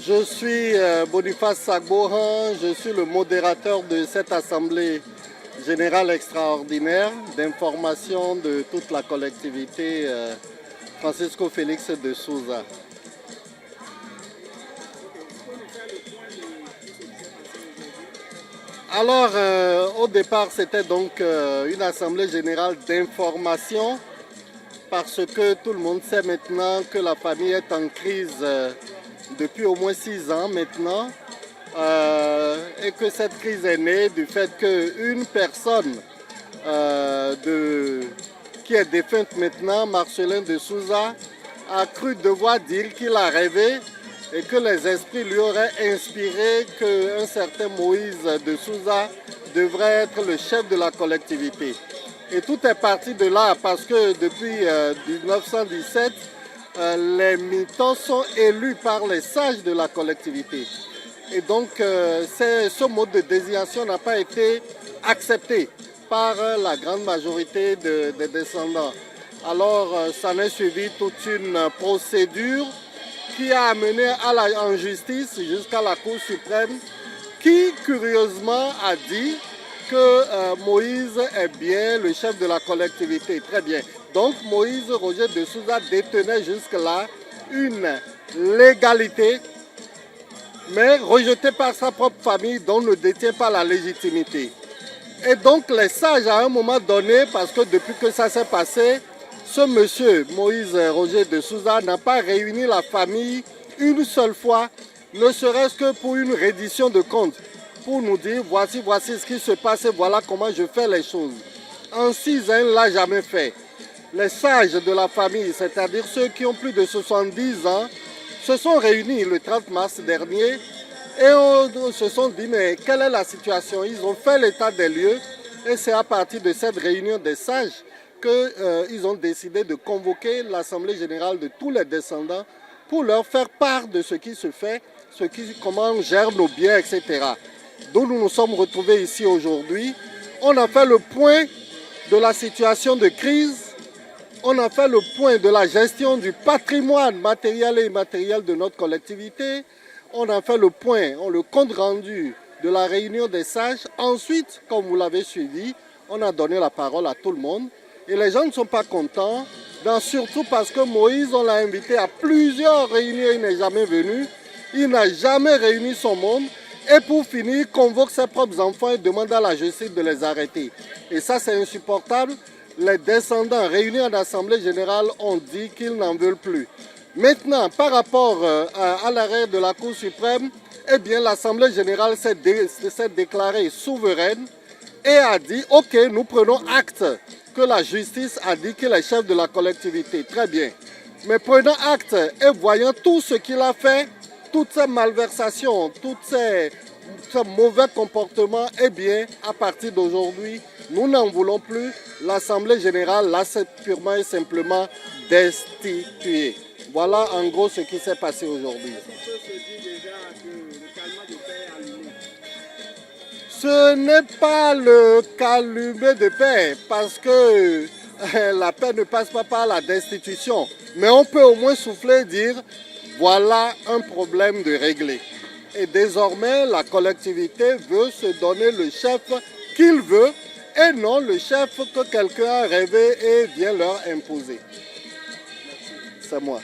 Je suis Boniface Sagbohan, je suis le modérateur de cette assemblée générale extraordinaire d'information de toute la collectivité Francisco Félix de Souza. Alors, au départ, c'était donc une assemblée générale d'information parce que tout le monde sait maintenant que la famille est en crise depuis au moins 6 ans maintenant et que cette crise est née du fait qu'une personne qui est défunte maintenant, Marcelin de Souza, a cru devoir dire qu'il a rêvé et que les esprits lui auraient inspiré qu'un certain Moïse de Souza devrait être le chef de la collectivité. Et tout est parti de là parce que depuis 1917, les militants sont élus par les sages de la collectivité. Et donc, ce mode de désignation n'a pas été accepté par la grande majorité des descendants. Alors, ça en est suivi toute une procédure qui a amené en justice jusqu'à la Cour suprême qui, curieusement, a dit que Moïse est bien le chef de la collectivité. Très bien. Donc Moïse Roger de Souza détenait jusque-là une légalité, mais rejetée par sa propre famille dont ne détient pas la légitimité. Et donc les sages, à un moment donné, parce que depuis que ça s'est passé, ce monsieur Moïse Roger de Souza n'a pas réuni la famille une seule fois, ne serait-ce que pour une reddition de comptes, pour nous dire voici ce qui se passe et voilà comment je fais les choses. En 6 ans, il ne l'a jamais fait. Les sages de la famille, c'est-à-dire ceux qui ont plus de 70 ans, se sont réunis le 30 mars dernier et se sont dit mais quelle est la situation? Ils ont fait l'état des lieux et c'est à partir de cette réunion des sages qu'ils ont décidé de convoquer l'Assemblée générale de tous les descendants pour leur faire part de ce qui se fait, comment on gère nos biens, etc. D'où nous nous sommes retrouvés ici aujourd'hui. On a fait le point de la situation de crise, on a fait le point de la gestion du patrimoine matériel et immatériel de notre collectivité, on a fait le point, le compte rendu de la réunion des sages. Ensuite, comme vous l'avez suivi, on a donné la parole à tout le monde et les gens ne sont pas contents, surtout parce que Moïse, on l'a invité à plusieurs réunions, il n'est jamais venu, il n'a jamais réuni son monde. Et pour finir, convoque ses propres enfants et demande à la justice de les arrêter. Et ça, c'est insupportable. Les descendants réunis en assemblée générale ont dit qu'ils n'en veulent plus. Maintenant, par rapport à l'arrêt de la Cour suprême, eh bien, l'assemblée générale s'est déclarée souveraine et a dit « Ok, nous prenons acte que la justice a dit qu'il est chef de la collectivité. » Très bien. Mais prenons acte et voyant tout ce qu'il a fait, toutes ces malversations, tous ces mauvais comportements, eh bien, à partir d'aujourd'hui, nous n'en voulons plus. L'Assemblée générale l'a purement et simplement destituée. Voilà en gros ce qui s'est passé aujourd'hui. Ce n'est pas le calumet de paix, parce que la paix ne passe pas par la destitution. Mais on peut au moins souffler et dire voilà un problème de régler. Et désormais, la collectivité veut se donner le chef qu'il veut et non le chef que quelqu'un a rêvé et vient leur imposer. C'est moi.